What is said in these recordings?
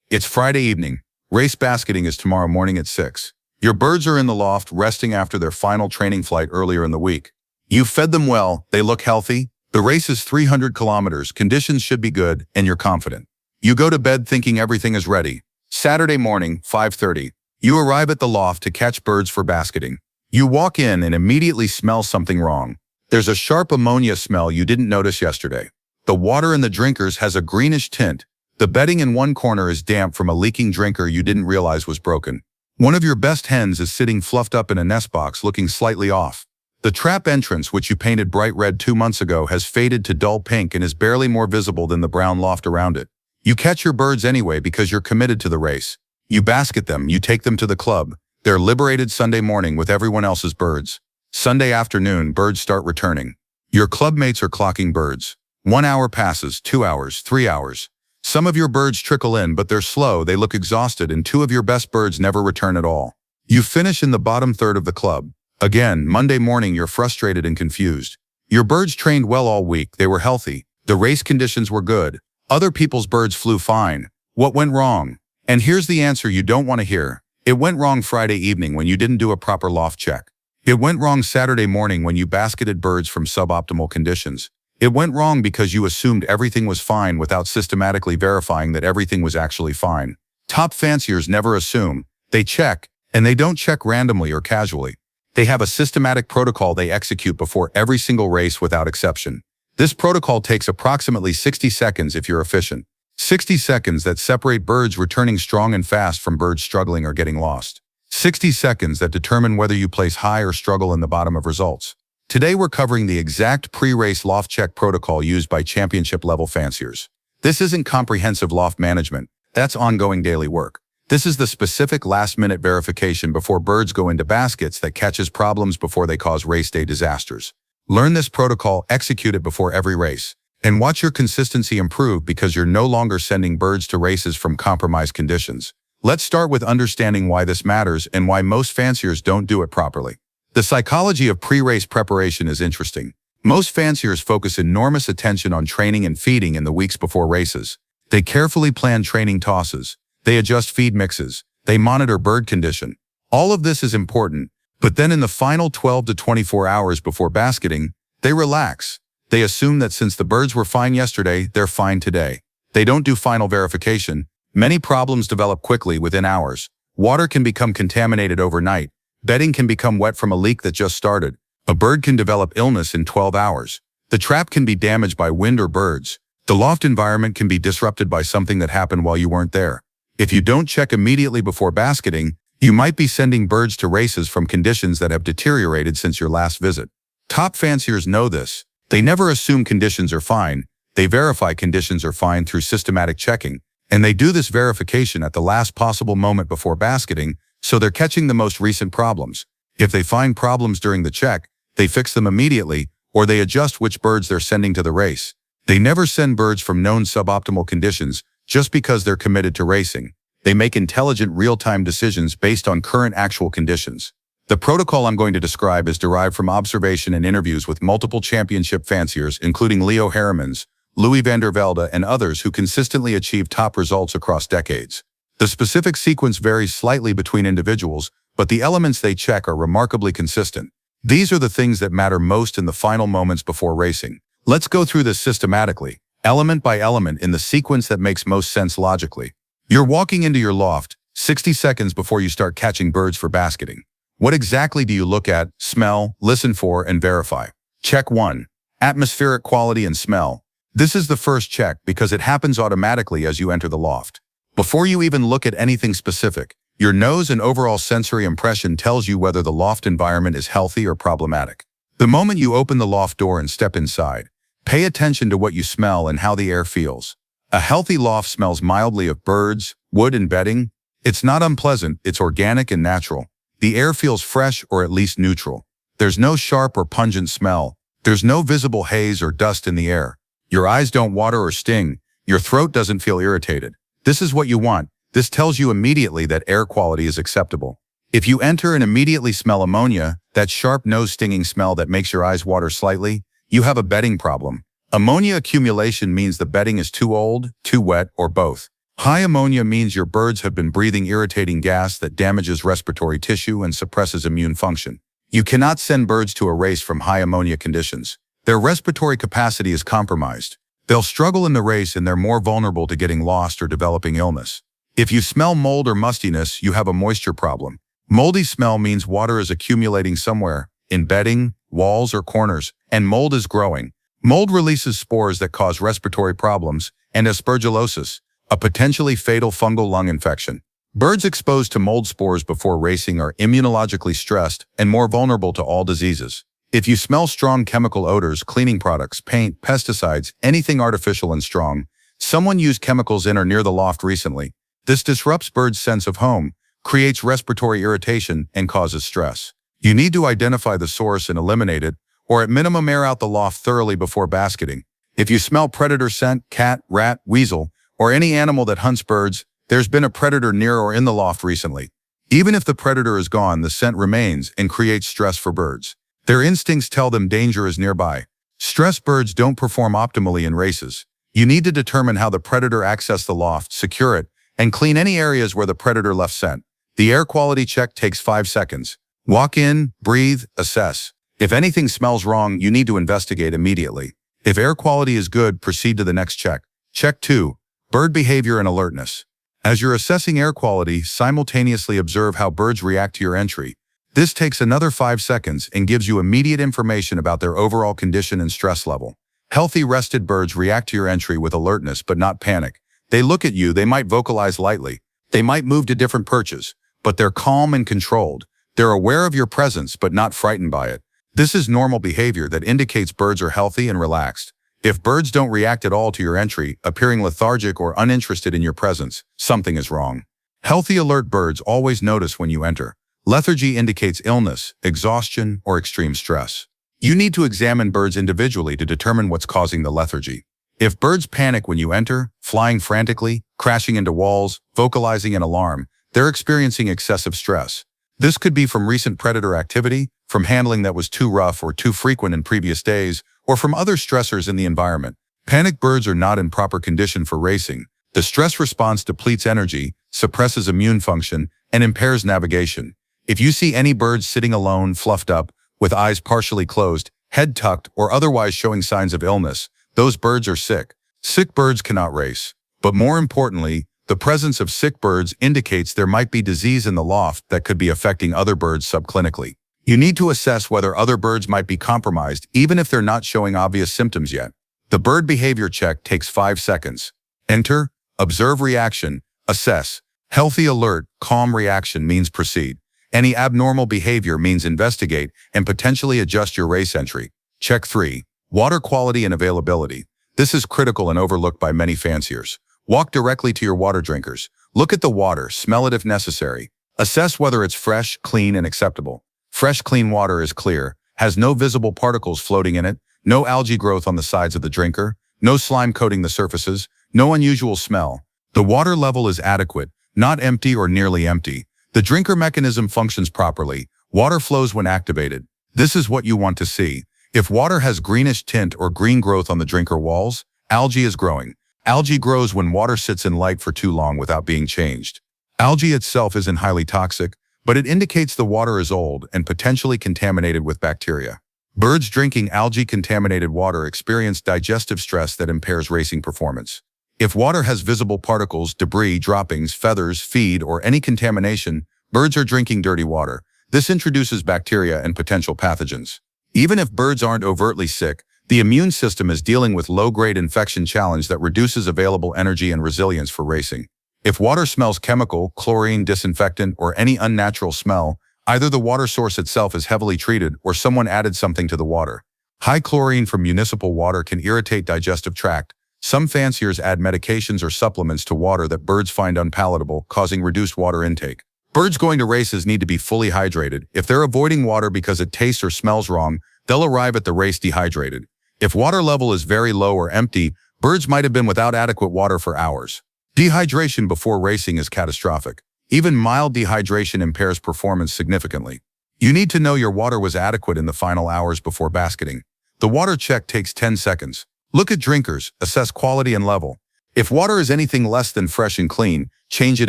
It's Friday evening. Race basketing is tomorrow morning at 6. Your birds are in the loft resting after their final training flight earlier in the week. You fed them well, they look healthy. The race is 300 kilometers, conditions should be good, and you're confident. You go to bed thinking everything is ready. Saturday morning, 5:30. You arrive at the loft to catch birds for basketing. You walk in and immediately smell something wrong. There's a sharp ammonia smell you didn't notice yesterday. The water in the drinkers has a greenish tint. The bedding in one corner is damp from a leaking drinker you didn't realize was broken. One of your best hens is sitting fluffed up in a nest box looking slightly off. The trap entrance, which you painted bright red 2 months ago, has faded to dull pink and is barely more visible than the brown loft around it. You catch your birds anyway because you're committed to the race. You basket them, you take them to the club. They're liberated Sunday morning with everyone else's birds. Sunday afternoon, birds start returning. Your clubmates are clocking birds. 1 hour passes, 2 hours, 3 hours. Some of your birds trickle in, but they're slow, they look exhausted, and 2 of your best birds never return at all. You finish in the bottom third of the club. Again, Monday morning, you're frustrated and confused. Your birds trained well all week, they were healthy. The race conditions were good. Other people's birds flew fine. What went wrong? And here's the answer you don't want to hear. It went wrong Friday evening when you didn't do a proper loft check. It went wrong Saturday morning when you basketed birds from suboptimal conditions. It went wrong because you assumed everything was fine without systematically verifying that everything was actually fine. Top fanciers never assume. They check, and they don't check randomly or casually. They have a systematic protocol they execute before every single race without exception. This protocol takes approximately 60 seconds if you're efficient. 60 seconds that separate birds returning strong and fast from birds struggling or getting lost. 60 seconds that determine whether you place high or struggle in the bottom of results. Today we're covering the exact pre-race loft check protocol used by championship-level fanciers. This isn't comprehensive loft management. That's ongoing daily work. This is the specific last-minute verification before birds go into baskets that catches problems before they cause race day disasters. Learn this protocol, execute it before every race, and watch your consistency improve because you're no longer sending birds to races from compromised conditions. Let's start with understanding why this matters and why most fanciers don't do it properly. The psychology of pre-race preparation is interesting. Most fanciers focus enormous attention on training and feeding in the weeks before races. They carefully plan training tosses. They adjust feed mixes. They monitor bird condition. All of this is important, but then in the final 12 to 24 hours before basketing, they relax. They assume that since the birds were fine yesterday, they're fine today. They don't do final verification. Many problems develop quickly within hours. Water can become contaminated overnight. Bedding can become wet from a leak that just started. A bird can develop illness in 12 hours. The trap can be damaged by wind or birds. The loft environment can be disrupted by something that happened while you weren't there. If you don't check immediately before basketing, you might be sending birds to races from conditions that have deteriorated since your last visit. Top fanciers know this. They never assume conditions are fine. They verify conditions are fine through systematic checking, and they do this verification at the last possible moment before basketing, so they're catching the most recent problems. If they find problems during the check, they fix them immediately, or they adjust which birds they're sending to the race. They never send birds from known suboptimal conditions just because they're committed to racing. They make intelligent real-time decisions based on current actual conditions. The protocol I'm going to describe is derived from observation and interviews with multiple championship fanciers, including Leo Heremans, Louis van der Velde, and others who consistently achieve top results across decades. The specific sequence varies slightly between individuals, but the elements they check are remarkably consistent. These are the things that matter most in the final moments before racing. Let's go through this systematically, element by element in the sequence that makes most sense logically. You're walking into your loft 60 seconds before you start catching birds for basketing. What exactly do you look at, smell, listen for, and verify? Check 1. Atmospheric quality and smell. This is the first check because it happens automatically as you enter the loft. Before you even look at anything specific, your nose and overall sensory impression tells you whether the loft environment is healthy or problematic. The moment you open the loft door and step inside, pay attention to what you smell and how the air feels. A healthy loft smells mildly of birds, wood, and bedding. It's not unpleasant, it's organic and natural. The air feels fresh or at least neutral. There's no sharp or pungent smell. There's no visible haze or dust in the air. Your eyes don't water or sting. Your throat doesn't feel irritated. This is what you want. This tells you immediately that air quality is acceptable. If you enter and immediately smell ammonia, that sharp nose-stinging smell that makes your eyes water slightly, you have a bedding problem. Ammonia accumulation means the bedding is too old, too wet, or both. High ammonia means your birds have been breathing irritating gas that damages respiratory tissue and suppresses immune function. You cannot send birds to a race from high ammonia conditions. Their respiratory capacity is compromised. They'll struggle in the race and they're more vulnerable to getting lost or developing illness. If you smell mold or mustiness, you have a moisture problem. Moldy smell means water is accumulating somewhere, in bedding, walls, or corners, and mold is growing. Mold releases spores that cause respiratory problems and aspergillosis, a potentially fatal fungal lung infection. Birds exposed to mold spores before racing are immunologically stressed and more vulnerable to all diseases. If you smell strong chemical odors, cleaning products, paint, pesticides, anything artificial and strong, someone used chemicals in or near the loft recently. This disrupts birds' sense of home, creates respiratory irritation, and causes stress. You need to identify the source and eliminate it, or at minimum air out the loft thoroughly before basketing. If you smell predator scent, cat, rat, weasel, or any animal that hunts birds, there's been a predator near or in the loft recently. Even if the predator is gone, the scent remains and creates stress for birds. Their instincts tell them danger is nearby. Stressed birds don't perform optimally in races. You need to determine how the predator accessed the loft, secure it, and clean any areas where the predator left scent. The air quality check takes 5 seconds. Walk in, breathe, assess. If anything smells wrong, you need to investigate immediately. If air quality is good, proceed to the next check. Check 2. Bird behavior and alertness. As you're assessing air quality, simultaneously observe how birds react to your entry. This takes another 5 seconds and gives you immediate information about their overall condition and stress level. Healthy, rested birds react to your entry with alertness but not panic. They look at you, they might vocalize lightly. They might move to different perches, but they're calm and controlled. They're aware of your presence but not frightened by it. This is normal behavior that indicates birds are healthy and relaxed. If birds don't react at all to your entry, appearing lethargic or uninterested in your presence, something is wrong. Healthy, alert birds always notice when you enter. Lethargy indicates illness, exhaustion, or extreme stress. You need to examine birds individually to determine what's causing the lethargy. If birds panic when you enter, flying frantically, crashing into walls, vocalizing an alarm, they're experiencing excessive stress. This could be from recent predator activity, from handling that was too rough or too frequent in previous days, or from other stressors in the environment. Panicked birds are not in proper condition for racing. The stress response depletes energy, suppresses immune function, and impairs navigation. If you see any birds sitting alone, fluffed up, with eyes partially closed, head tucked, or otherwise showing signs of illness, those birds are sick. Sick birds cannot race. But more importantly, the presence of sick birds indicates there might be disease in the loft that could be affecting other birds subclinically. You need to assess whether other birds might be compromised even if they're not showing obvious symptoms yet. The bird behavior check takes 5 seconds. Enter, observe reaction, assess. Healthy, alert, calm reaction means proceed. Any abnormal behavior means investigate and potentially adjust your race entry. Check 3. Water quality and availability. This is critical and overlooked by many fanciers. Walk directly to your water drinkers. Look at the water, smell it if necessary. Assess whether it's fresh, clean, and acceptable. Fresh, clean water is clear, has no visible particles floating in it, no algae growth on the sides of the drinker, no slime coating the surfaces, no unusual smell. The water level is adequate, not empty or nearly empty. The drinker mechanism functions properly. Water flows when activated. This is what you want to see. If water has greenish tint or green growth on the drinker walls, algae is growing. Algae grows when water sits in light for too long without being changed. Algae itself isn't highly toxic, but it indicates the water is old and potentially contaminated with bacteria. Birds drinking algae-contaminated water experience digestive stress that impairs racing performance. If water has visible particles, debris, droppings, feathers, feed, or any contamination, birds are drinking dirty water. This introduces bacteria and potential pathogens. Even if birds aren't overtly sick, the immune system is dealing with low-grade infection challenge that reduces available energy and resilience for racing. If water smells chemical, chlorine, disinfectant, or any unnatural smell, either the water source itself is heavily treated or someone added something to the water. High chlorine from municipal water can irritate digestive tract. Some fanciers add medications or supplements to water that birds find unpalatable, causing reduced water intake. Birds going to races need to be fully hydrated. If they're avoiding water because it tastes or smells wrong, they'll arrive at the race dehydrated. If water level is very low or empty, birds might have been without adequate water for hours. Dehydration before racing is catastrophic. Even mild dehydration impairs performance significantly. You need to know your water was adequate in the final hours before basketing. The water check takes 10 seconds. Look at drinkers, assess quality and level. If water is anything less than fresh and clean, change it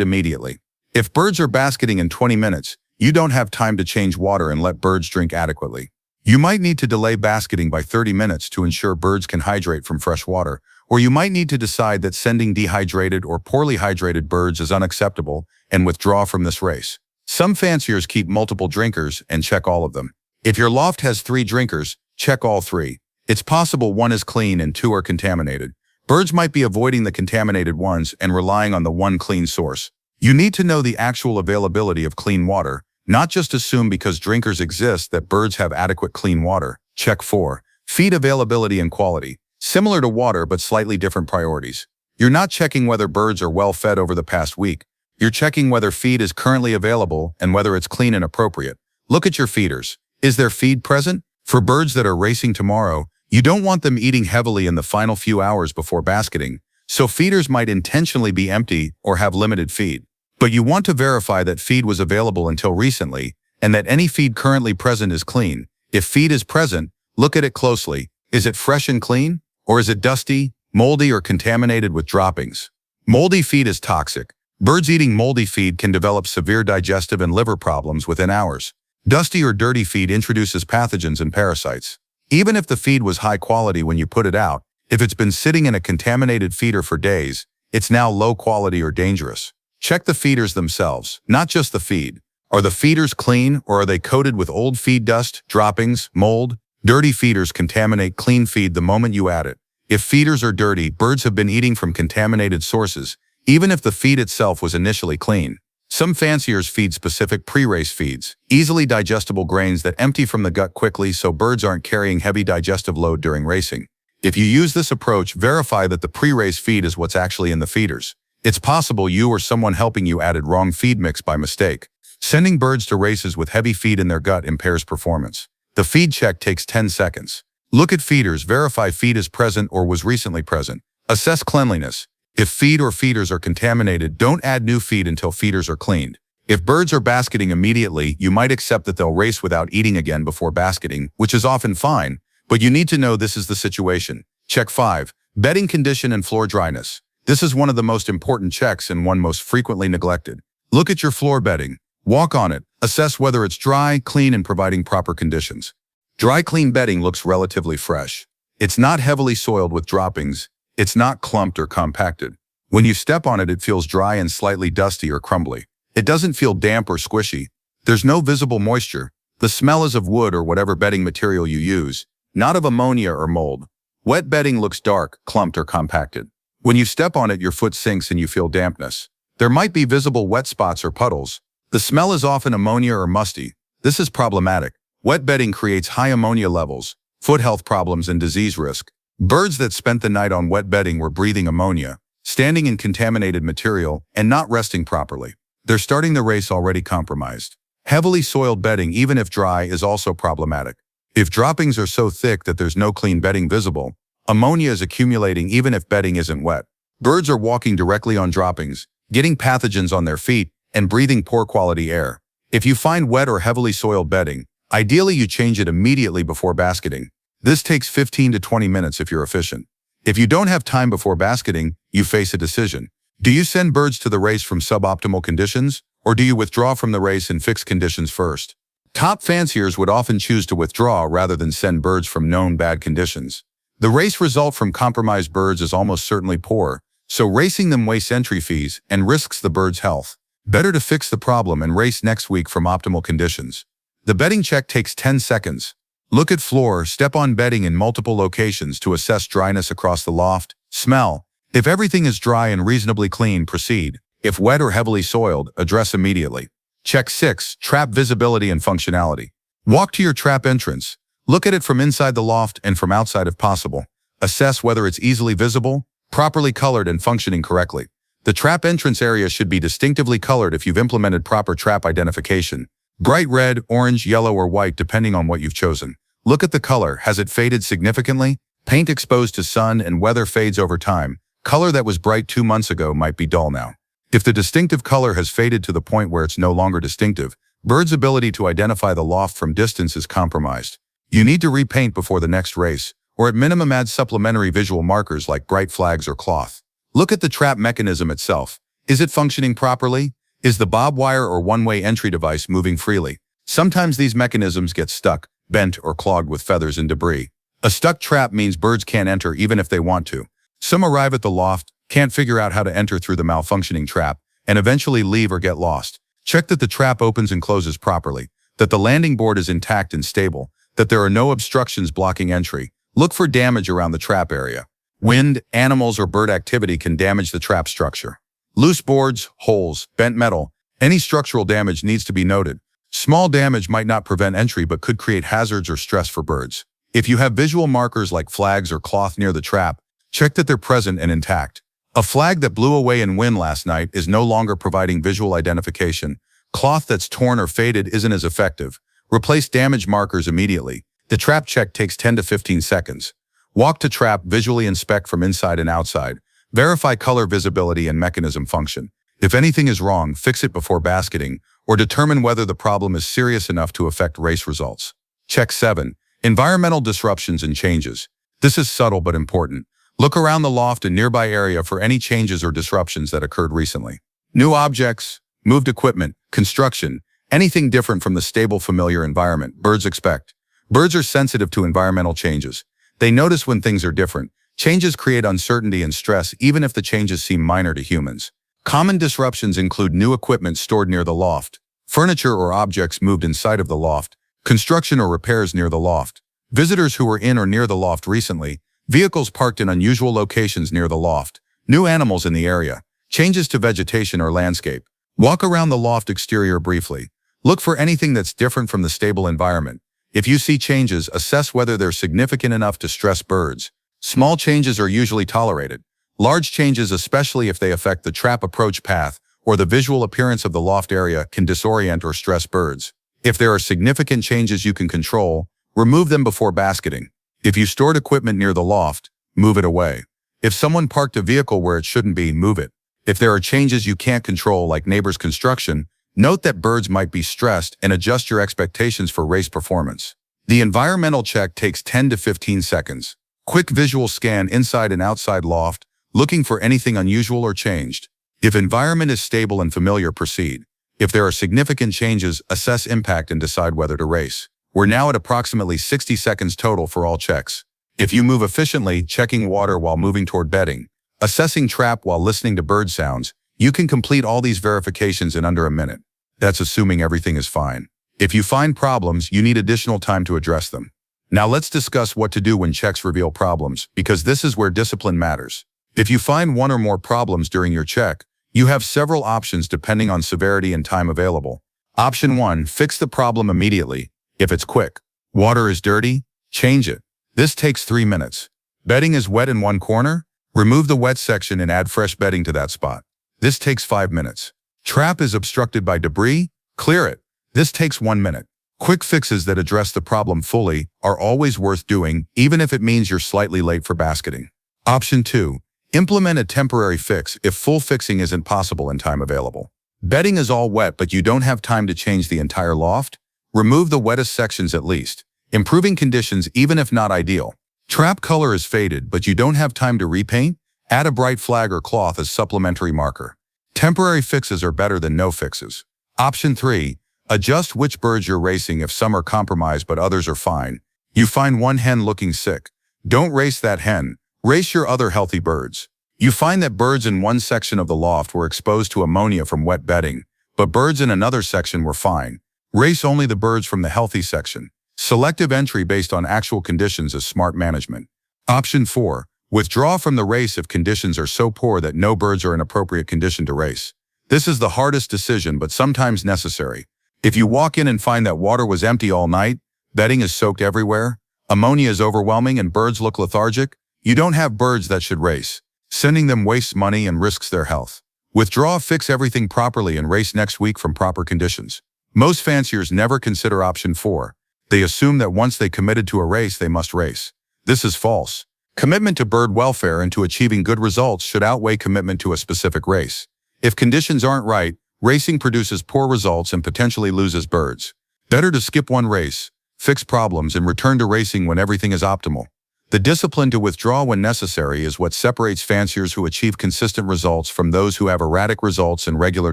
immediately. If birds are basketing in 20 minutes, you don't have time to change water and let birds drink adequately. You might need to delay basketing by 30 minutes to ensure birds can hydrate from fresh water, or you might need to decide that sending dehydrated or poorly hydrated birds is unacceptable and withdraw from this race. Some fanciers keep multiple drinkers and check all of them. If your loft has 3 drinkers, check all 3. It's possible 1 is clean and 2 are contaminated. Birds might be avoiding the contaminated ones and relying on the one clean source. You need to know the actual availability of clean water, not just assume because drinkers exist that birds have adequate clean water. Check 4. Feed availability and quality. Similar to water but slightly different priorities. You're not checking whether birds are well fed over the past week. You're checking whether feed is currently available and whether it's clean and appropriate. Look at your feeders. Is there feed present? For birds that are racing tomorrow, you don't want them eating heavily in the final few hours before basketing, so feeders might intentionally be empty or have limited feed. But you want to verify that feed was available until recently and that any feed currently present is clean. If feed is present, look at it closely. Is it fresh and clean? Or is it dusty, moldy, or contaminated with droppings? Moldy feed is toxic. Birds eating moldy feed can develop severe digestive and liver problems within hours. Dusty or dirty feed introduces pathogens and parasites. Even if the feed was high quality when you put it out, if it's been sitting in a contaminated feeder for days, it's now low quality or dangerous. Check the feeders themselves, not just the feed. Are the feeders clean or are they coated with old feed dust, droppings, mold? Dirty feeders contaminate clean feed the moment you add it. If feeders are dirty, birds have been eating from contaminated sources, even if the feed itself was initially clean. Some fanciers feed specific pre-race feeds, easily digestible grains that empty from the gut quickly so birds aren't carrying heavy digestive load during racing. If you use this approach, verify that the pre-race feed is what's actually in the feeders. It's possible you or someone helping you added wrong feed mix by mistake. Sending birds to races with heavy feed in their gut impairs performance. The feed check takes 10 seconds. Look at feeders, verify feed is present or was recently present. Assess cleanliness. If feed or feeders are contaminated, don't add new feed until feeders are cleaned. If birds are basketing immediately, you might accept that they'll race without eating again before basketing, which is often fine, but you need to know this is the situation. Check 5. Bedding condition and floor dryness. This is one of the most important checks and one most frequently neglected. Look at your floor bedding. Walk on it. Assess whether it's dry, clean, and providing proper conditions. Dry, clean bedding looks relatively fresh. It's not heavily soiled with droppings. It's not clumped or compacted. When you step on it, it feels dry and slightly dusty or crumbly. It doesn't feel damp or squishy. There's no visible moisture. The smell is of wood or whatever bedding material you use, not of ammonia or mold. Wet bedding looks dark, clumped, or compacted. When you step on it, your foot sinks and you feel dampness. There might be visible wet spots or puddles. The smell is often ammonia or musty. This is problematic. Wet bedding creates high ammonia levels, foot health problems, and disease risk. Birds that spent the night on wet bedding were breathing ammonia, standing in contaminated material, and not resting properly. They're starting the race already compromised. Heavily soiled bedding, even if dry, is also problematic. If droppings are so thick that there's no clean bedding visible, ammonia is accumulating even if bedding isn't wet. Birds are walking directly on droppings, getting pathogens on their feet, and breathing poor quality air. If you find wet or heavily soiled bedding, ideally you change it immediately before basketing. This takes 15 to 20 minutes if you're efficient. If you don't have time before basketing, you face a decision. Do you send birds to the race from suboptimal conditions, or do you withdraw from the race and fix conditions first? Top fanciers would often choose to withdraw rather than send birds from known bad conditions. The race result from compromised birds is almost certainly poor, so racing them wastes entry fees and risks the bird's health. Better to fix the problem and race next week from optimal conditions. The bedding check takes 10 seconds. Look at floor, step on bedding in multiple locations to assess dryness across the loft. Smell. If everything is dry and reasonably clean, proceed. If wet or heavily soiled, address immediately. Check 6. Trap visibility and functionality. Walk to your trap entrance. Look at it from inside the loft and from outside if possible. Assess whether it's easily visible, properly colored, and functioning correctly. The trap entrance area should be distinctively colored if you've implemented proper trap identification. Bright red, orange, yellow, or white depending on what you've chosen. Look at the color. Has it faded significantly? Paint exposed to sun and weather fades over time. Color that was bright 2 months ago might be dull now. If the distinctive color has faded to the point where it's no longer distinctive, birds' ability to identify the loft from distance is compromised. You need to repaint before the next race, or at minimum add supplementary visual markers like bright flags or cloth. Look at the trap mechanism itself. Is it functioning properly? Is the bob wire or one-way entry device moving freely? Sometimes these mechanisms get stuck, bent, or clogged with feathers and debris. A stuck trap means birds can't enter even if they want to. Some arrive at the loft, can't figure out how to enter through the malfunctioning trap, and eventually leave or get lost. Check that the trap opens and closes properly, that the landing board is intact and stable, that there are no obstructions blocking entry. Look for damage around the trap area. Wind, animals, or bird activity can damage the trap structure. Loose boards, holes, bent metal, any structural damage needs to be noted. Small damage might not prevent entry but could create hazards or stress for birds. If you have visual markers like flags or cloth near the trap, check that they're present and intact. A flag that blew away in wind last night is no longer providing visual identification. Cloth that's torn or faded isn't as effective. Replace damaged markers immediately. The trap check takes 10 to 15 seconds. Walk to trap, visually inspect from inside and outside. Verify color visibility and mechanism function. If anything is wrong, fix it before basketing, or determine whether the problem is serious enough to affect race results. Check 7. Environmental disruptions and changes. This is subtle but important. Look around the loft and nearby area for any changes or disruptions that occurred recently. New objects, moved equipment, construction, anything different from the stable, familiar environment birds expect. Birds are sensitive to environmental changes. They notice when things are different. Changes create uncertainty and stress even if the changes seem minor to humans. Common disruptions include new equipment stored near the loft, furniture or objects moved inside of the loft, construction or repairs near the loft, visitors who were in or near the loft recently, vehicles parked in unusual locations near the loft, new animals in the area, changes to vegetation or landscape. Walk around the loft exterior briefly. Look for anything that's different from the stable environment. If you see changes, assess whether they're significant enough to stress birds. Small changes are usually tolerated. Large changes, especially if they affect the trap approach path or the visual appearance of the loft area, can disorient or stress birds. If there are significant changes you can control, remove them before basketing. If you stored equipment near the loft, move it away. If someone parked a vehicle where it shouldn't be, move it. If there are changes you can't control, like neighbors' construction, note that birds might be stressed and adjust your expectations for race performance. The environmental check takes 10 to 15 seconds. Quick visual scan inside and outside loft, looking for anything unusual or changed. If environment is stable and familiar, proceed. If there are significant changes, assess impact and decide whether to race. We're now at approximately 60 seconds total for all checks. If you move efficiently, checking water while moving toward bedding, assessing trap while listening to bird sounds, you can complete all these verifications in under a minute. That's assuming everything is fine. If you find problems, you need additional time to address them. Now let's discuss what to do when checks reveal problems, because this is where discipline matters. If you find one or more problems during your check, you have several options depending on severity and time available. Option 1, fix the problem immediately. If it's quick. Water is dirty? Change it. This takes 3 minutes. Bedding is wet in one corner? Remove the wet section and add fresh bedding to that spot. This takes 5 minutes. Trap is obstructed by debris? Clear it. This takes 1 minute. Quick fixes that address the problem fully are always worth doing, even if it means you're slightly late for basketing. Option 2. Implement a temporary fix if full fixing isn't possible and time available. Bedding is all wet but you don't have time to change the entire loft? Remove the wettest sections at least, improving conditions even if not ideal. Trap color is faded but you don't have time to repaint? Add a bright flag or cloth as supplementary marker. Temporary fixes are better than no fixes. Option 3. Adjust which birds you're racing if some are compromised but others are fine. You find one hen looking sick. Don't race that hen. Race your other healthy birds. You find that birds in one section of the loft were exposed to ammonia from wet bedding, but birds in another section were fine. Race only the birds from the healthy section. Selective entry based on actual conditions is smart management. Option 4. Withdraw from the race if conditions are so poor that no birds are in appropriate condition to race. This is the hardest decision but sometimes necessary. If you walk in and find that water was empty all night, bedding is soaked everywhere, ammonia is overwhelming and birds look lethargic, you don't have birds that should race. Sending them wastes money and risks their health. Withdraw, fix everything properly and race next week from proper conditions. Most fanciers never consider option 4. They assume that once they committed to a race, they must race. This is false. Commitment to bird welfare and to achieving good results should outweigh commitment to a specific race. If conditions aren't right, racing produces poor results and potentially loses birds. Better to skip one race, fix problems, and return to racing when everything is optimal. The discipline to withdraw when necessary is what separates fanciers who achieve consistent results from those who have erratic results and regular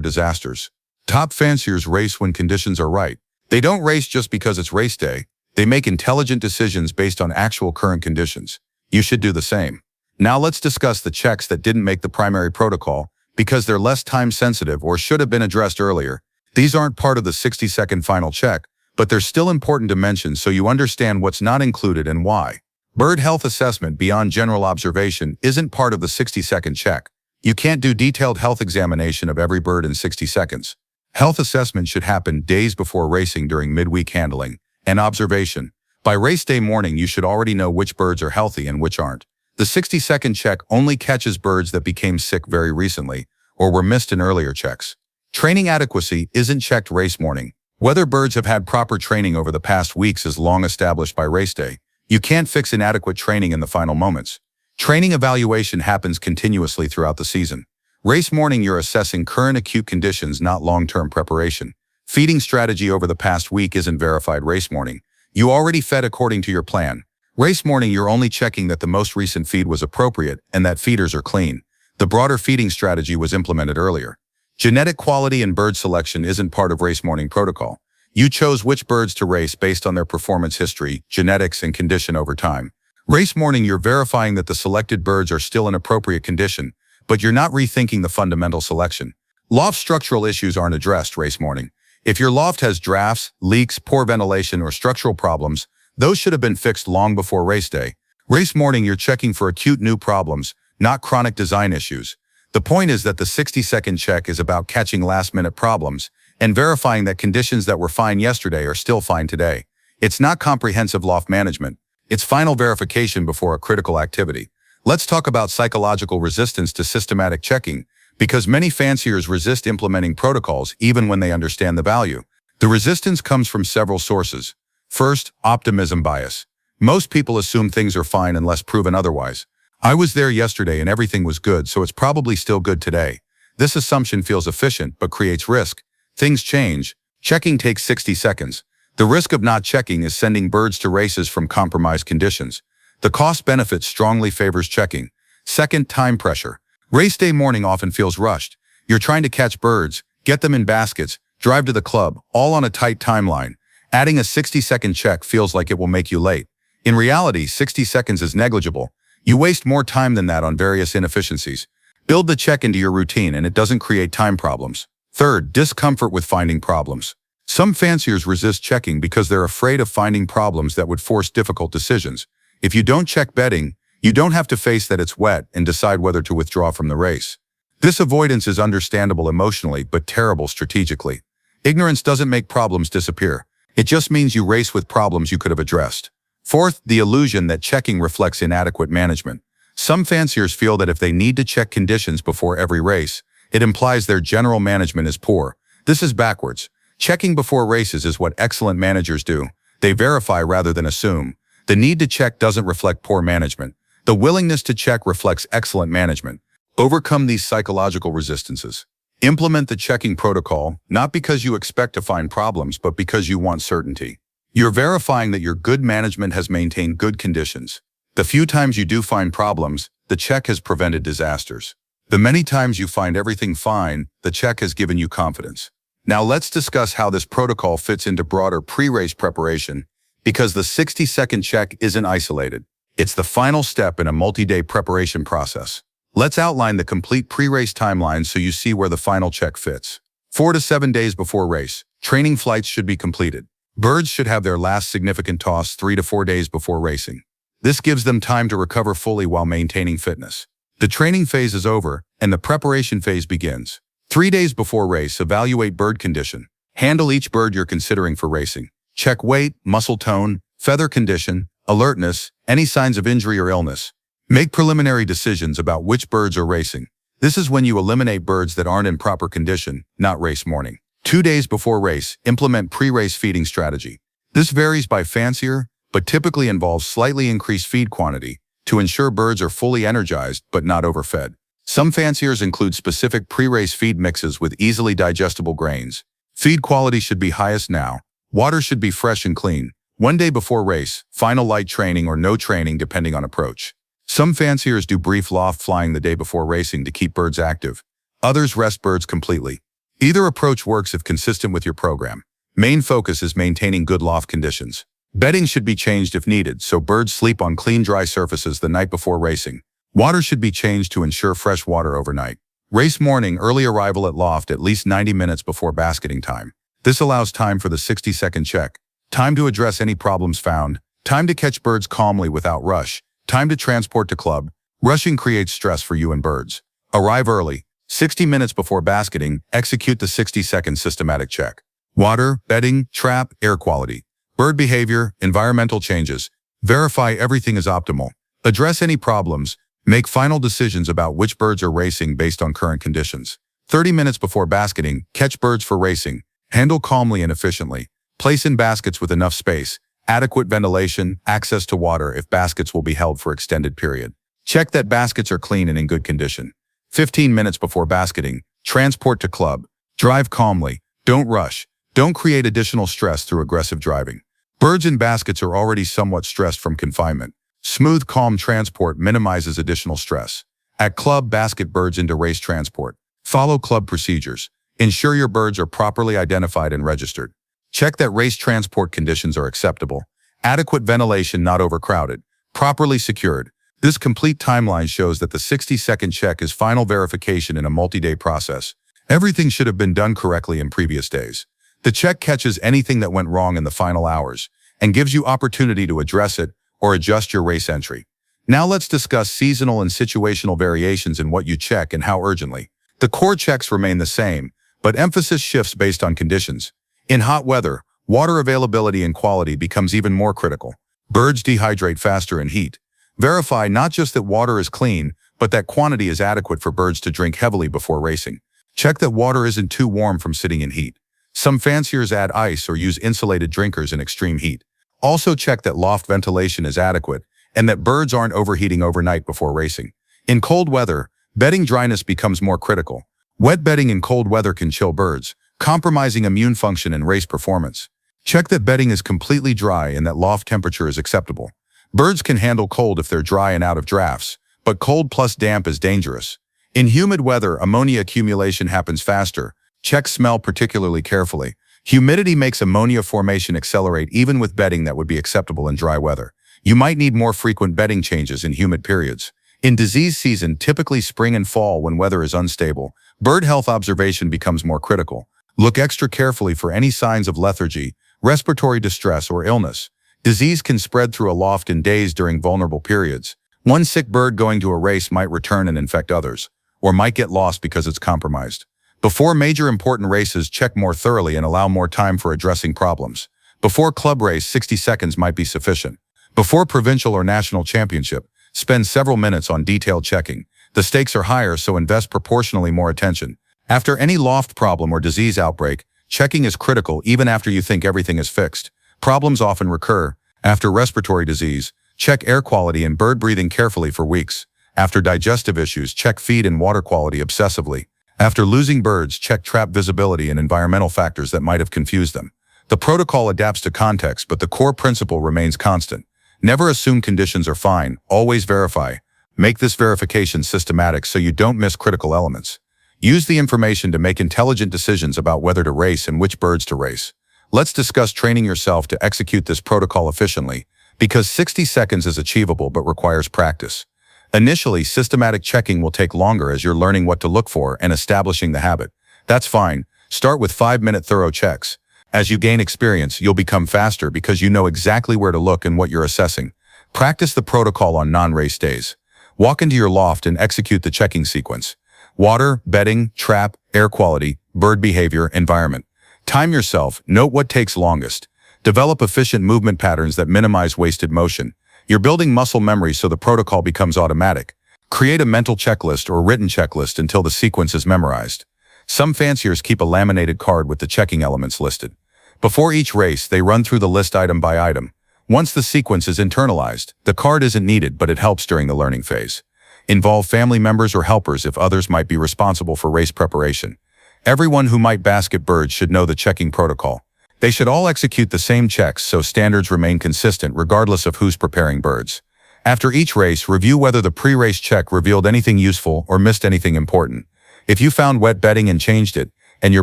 disasters. Top fanciers race when conditions are right. They don't race just because it's race day. They make intelligent decisions based on actual current conditions. You should do the same. Now let's discuss the checks that didn't make the primary protocol because they're less time-sensitive or should have been addressed earlier. These aren't part of the 60-second final check, but they're still important to mention so you understand what's not included and why. Bird health assessment beyond general observation isn't part of the 60-second check. You can't do detailed health examination of every bird in 60 seconds. Health assessment should happen days before racing during midweek handling and observation. By race day morning, you should already know which birds are healthy and which aren't. The 60-second check only catches birds that became sick very recently or were missed in earlier checks. Training adequacy isn't checked race morning. Whether birds have had proper training over the past weeks is long established by race day. You can't fix inadequate training in the final moments. Training evaluation happens continuously throughout the season. Race morning, you're assessing current acute conditions, not long-term preparation. Feeding strategy over the past week isn't verified race morning. You already fed according to your plan. Race morning, you're only checking that the most recent feed was appropriate and that feeders are clean. The broader feeding strategy was implemented earlier. Genetic quality and bird selection isn't part of race morning protocol. You chose which birds to race based on their performance history, genetics, and condition over time. Race morning, you're verifying that the selected birds are still in appropriate condition, but you're not rethinking the fundamental selection. Loft structural issues aren't addressed race morning. If your loft has drafts, leaks, poor ventilation, or structural problems, those should have been fixed long before race day. Race morning, you're checking for acute new problems, not chronic design issues. The point is that the 60-second check is about catching last-minute problems and verifying that conditions that were fine yesterday are still fine today. It's not comprehensive loft management. It's final verification before a critical activity. Let's talk about psychological resistance to systematic checking, because many fanciers resist implementing protocols even when they understand the value. The resistance comes from several sources. First, optimism bias. Most people assume things are fine unless proven otherwise. I was there yesterday and everything was good, so it's probably still good today. This assumption feels efficient but creates risk. Things change. Checking takes 60 seconds. The risk of not checking is sending birds to races from compromised conditions. The cost-benefit strongly favors checking. Second, time pressure. Race day morning often feels rushed. You're trying to catch birds, get them in baskets, drive to the club, all on a tight timeline. Adding a 60-second check feels like it will make you late. In reality, 60 seconds is negligible. You waste more time than that on various inefficiencies. Build the check into your routine and it doesn't create time problems. Third, discomfort with finding problems. Some fanciers resist checking because they're afraid of finding problems that would force difficult decisions. If you don't check bedding, you don't have to face that it's wet and decide whether to withdraw from the race. This avoidance is understandable emotionally but terrible strategically. Ignorance doesn't make problems disappear. It just means you race with problems you could have addressed. Fourth, the illusion that checking reflects inadequate management. Some fanciers feel that if they need to check conditions before every race, it implies their general management is poor. This is backwards. Checking before races is what excellent managers do. They verify rather than assume. The need to check doesn't reflect poor management. The willingness to check reflects excellent management. Overcome these psychological resistances. Implement the checking protocol, not because you expect to find problems, but because you want certainty. You're verifying that your good management has maintained good conditions. The few times you do find problems, the check has prevented disasters. The many times you find everything fine, the check has given you confidence. Now let's discuss how this protocol fits into broader pre-race preparation, because the 60-second check isn't isolated. It's the final step in a multi-day preparation process. Let's outline the complete pre-race timeline so you see where the final check fits. 4 to 7 days before race, training flights should be completed. Birds should have their last significant toss 3 to 4 days before racing. This gives them time to recover fully while maintaining fitness. The training phase is over, and the preparation phase begins. 3 days before race, evaluate bird condition. Handle each bird you're considering for racing. Check weight, muscle tone, feather condition, alertness, any signs of injury or illness. Make preliminary decisions about which birds are racing. This is when you eliminate birds that aren't in proper condition, not race morning. 2 days before race, implement pre-race feeding strategy. This varies by fancier, but typically involves slightly increased feed quantity to ensure birds are fully energized but not overfed. Some fanciers include specific pre-race feed mixes with easily digestible grains. Feed quality should be highest now. Water should be fresh and clean. 1 day before race, final light training or no training depending on approach. Some fanciers do brief loft flying the day before racing to keep birds active. Others rest birds completely. Either approach works if consistent with your program. Main focus is maintaining good loft conditions. Bedding should be changed if needed, so birds sleep on clean, dry surfaces the night before racing. Water should be changed to ensure fresh water overnight. Race morning, early arrival at loft at least 90 minutes before basketing time. This allows time for the 60-second check. Time to address any problems found. Time to catch birds calmly without rush. Time to transport to club. Rushing creates stress for you and birds. Arrive early. 60 minutes before basketing, execute the 60-second systematic check. Water, bedding, trap, air quality. Bird behavior, environmental changes. Verify everything is optimal. Address any problems. Make final decisions about which birds are racing based on current conditions. 30 minutes before basketing, catch birds for racing. Handle calmly and efficiently. Place in baskets with enough space, adequate ventilation, access to water if baskets will be held for extended period. Check that baskets are clean and in good condition. 15 minutes before basketing, transport to club. Drive calmly. Don't rush. Don't create additional stress through aggressive driving. Birds in baskets are already somewhat stressed from confinement. Smooth, calm transport minimizes additional stress. At club, basket birds into race transport. Follow club procedures. Ensure your birds are properly identified and registered. Check that race transport conditions are acceptable. Adequate ventilation, not overcrowded. Properly secured. This complete timeline shows that the 60-second check is final verification in a multi-day process. Everything should have been done correctly in previous days. The check catches anything that went wrong in the final hours and gives you opportunity to address it or adjust your race entry. Now let's discuss seasonal and situational variations in what you check and how urgently. The core checks remain the same, but emphasis shifts based on conditions. In hot weather, water availability and quality becomes even more critical. Birds dehydrate faster in heat. Verify not just that water is clean, but that quantity is adequate for birds to drink heavily before racing. Check that water isn't too warm from sitting in heat. Some fanciers add ice or use insulated drinkers in extreme heat. Also check that loft ventilation is adequate and that birds aren't overheating overnight before racing. In cold weather, bedding dryness becomes more critical. Wet bedding in cold weather can chill birds, compromising immune function and race performance. Check that bedding is completely dry and that loft temperature is acceptable. Birds can handle cold if they're dry and out of drafts, but cold plus damp is dangerous. In humid weather, ammonia accumulation happens faster. Check smell particularly carefully. Humidity makes ammonia formation accelerate even with bedding that would be acceptable in dry weather. You might need more frequent bedding changes in humid periods. In disease season, typically spring and fall when weather is unstable, bird health observation becomes more critical. Look extra carefully for any signs of lethargy, respiratory distress, or illness. Disease can spread through a loft in days during vulnerable periods. One sick bird going to a race might return and infect others, or might get lost because it's compromised. Before major important races, check more thoroughly and allow more time for addressing problems. Before club race, 60 seconds might be sufficient. Before provincial or national championship, spend several minutes on detailed checking. The stakes are higher, so invest proportionally more attention. After any loft problem or disease outbreak, checking is critical even after you think everything is fixed. Problems often recur. After respiratory disease, check air quality and bird breathing carefully for weeks. After digestive issues, check feed and water quality obsessively. After losing birds, check trap visibility and environmental factors that might have confused them. The protocol adapts to context, but the core principle remains constant. Never assume conditions are fine, always verify. Make this verification systematic so you don't miss critical elements. Use the information to make intelligent decisions about whether to race and which birds to race. Let's discuss training yourself to execute this protocol efficiently, because 60 seconds is achievable but requires practice. Initially, systematic checking will take longer as you're learning what to look for and establishing the habit. That's fine. Start with 5-minute thorough checks. As you gain experience, you'll become faster because you know exactly where to look and what you're assessing. Practice the protocol on non-race days. Walk into your loft and execute the checking sequence. Water, bedding, trap, air quality, bird behavior, environment. Time yourself. Note what takes longest. Develop efficient movement patterns that minimize wasted motion. You're building muscle memory so the protocol becomes automatic. Create a mental checklist or written checklist until the sequence is memorized. Some fanciers keep a laminated card with the checking elements listed. Before each race, they run through the list item by item. Once the sequence is internalized, the card isn't needed, but it helps during the learning phase. Involve family members or helpers if others might be responsible for race preparation. Everyone who might basket birds should know the checking protocol. They should all execute the same checks so standards remain consistent regardless of who's preparing birds. After each race, review whether the pre-race check revealed anything useful or missed anything important. If you found wet bedding and changed it, and your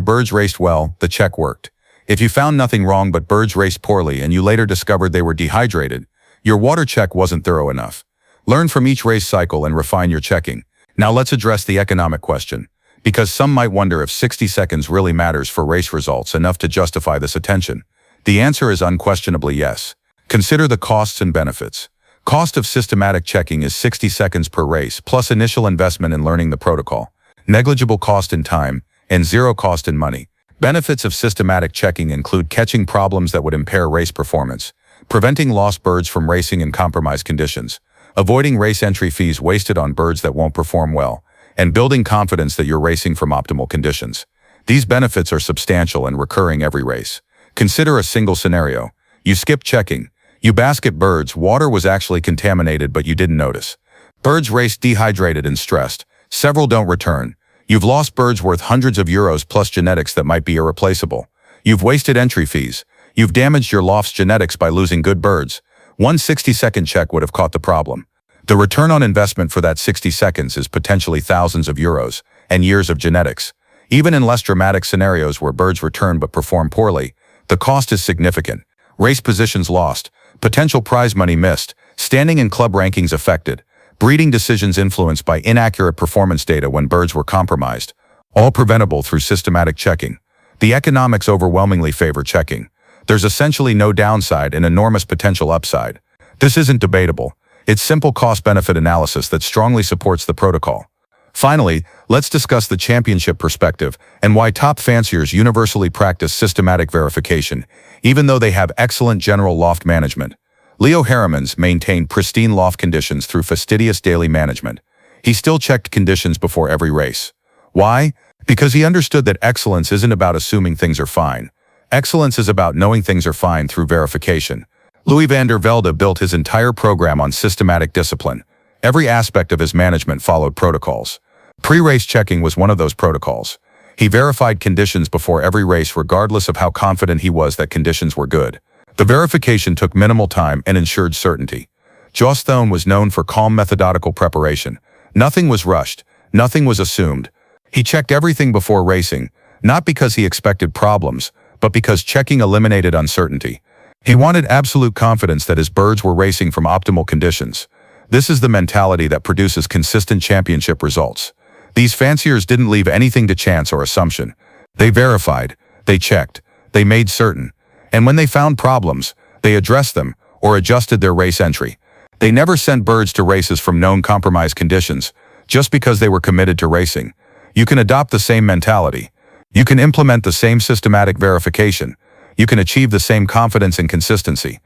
birds raced well, the check worked. If you found nothing wrong but birds raced poorly and you later discovered they were dehydrated, your water check wasn't thorough enough. Learn from each race cycle and refine your checking. Now let's address the economic question, because some might wonder if 60 seconds really matters for race results enough to justify this attention. The answer is unquestionably yes. Consider the costs and benefits. Cost of systematic checking is 60 seconds per race, plus initial investment in learning the protocol, negligible cost in time, and zero cost in money. Benefits of systematic checking include catching problems that would impair race performance, preventing lost birds from racing in compromised conditions, avoiding race entry fees wasted on birds that won't perform well, and building confidence that you're racing from optimal conditions. These benefits are substantial and recurring every race. Consider a single scenario. You skip checking. You basket birds, water was actually contaminated but you didn't notice. Birds raced dehydrated and stressed. Several don't return. You've lost birds worth hundreds of euros plus genetics that might be irreplaceable. You've wasted entry fees. You've damaged your loft's genetics by losing good birds. One 60-second check would have caught the problem. The return on investment for that 60 seconds is potentially thousands of euros and years of genetics. Even in less dramatic scenarios where birds return but perform poorly, the cost is significant. Race positions lost, potential prize money missed, standing and club rankings affected, breeding decisions influenced by inaccurate performance data when birds were compromised, all preventable through systematic checking. The economics overwhelmingly favor checking. There's essentially no downside and enormous potential upside. This isn't debatable. It's simple cost-benefit analysis that strongly supports the protocol. Finally, let's discuss the championship perspective and why top fanciers universally practice systematic verification, even though they have excellent general loft management. Leo Heremans maintained pristine loft conditions through fastidious daily management. He still checked conditions before every race. Why? Because he understood that excellence isn't about assuming things are fine. Excellence is about knowing things are fine through verification. Louis van der Velde built his entire program on systematic discipline. Every aspect of his management followed protocols. Pre-race checking was one of those protocols. He verified conditions before every race regardless of how confident he was that conditions were good. The verification took minimal time and ensured certainty. Jos Thone was known for calm methodical preparation. Nothing was rushed, nothing was assumed. He checked everything before racing, not because he expected problems, but because checking eliminated uncertainty. He wanted absolute confidence that his birds were racing from optimal conditions. This is the mentality that produces consistent championship results. These fanciers didn't leave anything to chance or assumption. They verified, they checked, they made certain. And when they found problems, they addressed them or adjusted their race entry. They never sent birds to races from known compromised conditions just because they were committed to racing. You can adopt the same mentality. You can implement the same systematic verification. You can achieve the same confidence and consistency.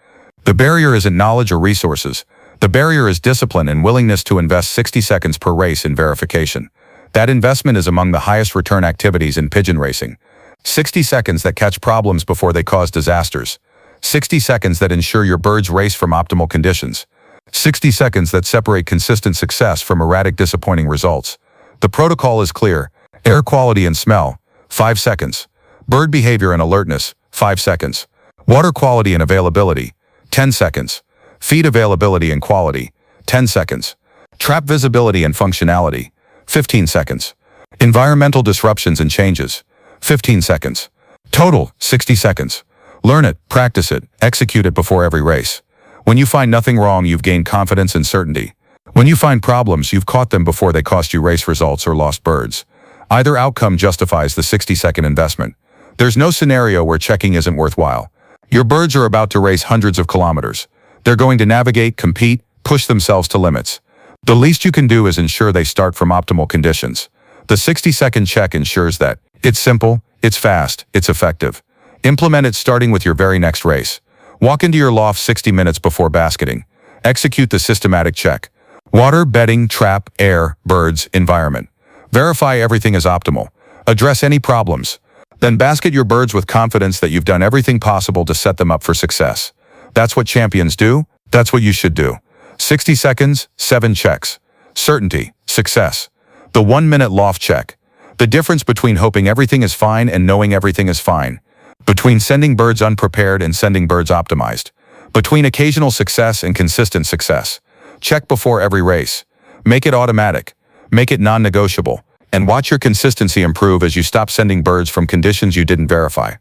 The barrier isn't knowledge or resources. The barrier is discipline and willingness to invest 60 seconds per race in verification. That investment is among the highest return activities in pigeon racing. 60 seconds that catch problems before they cause disasters. 60 seconds that ensure your birds race from optimal conditions. 60 seconds that separate consistent success from erratic disappointing results. The protocol is clear. Air quality and smell, 5 seconds. Bird behavior and alertness, 5 seconds. Water quality and availability, 10 seconds. Feed availability and quality, 10 seconds. Trap visibility and functionality, 15 seconds. Environmental disruptions and changes, 15 seconds. Total, 60 seconds. Learn it, practice it, execute it before every race. When you find nothing wrong, you've gained confidence and certainty. When you find problems, you've caught them before they cost you race results or lost birds. Either outcome justifies the 60-second investment. There's no scenario where checking isn't worthwhile. Your birds are about to race hundreds of kilometers. They're going to navigate, compete, push themselves to limits. The least you can do is ensure they start from optimal conditions. The 60-second check ensures that it's simple, it's fast, it's effective. Implement it starting with your very next race. Walk into your loft 60 minutes before basketing. Execute the systematic check. Water, bedding, trap, air, birds, environment. Verify everything is optimal. Address any problems. Then basket your birds with confidence that you've done everything possible to set them up for success. That's what champions do. That's what you should do. 60 seconds, 7 checks. Certainty, success. The 1-minute loft check. The difference between hoping everything is fine and knowing everything is fine. Between sending birds unprepared and sending birds optimized. Between occasional success and consistent success. Check before every race. Make it automatic. Make it non-negotiable. And watch your consistency improve as you stop sending birds from conditions you didn't verify.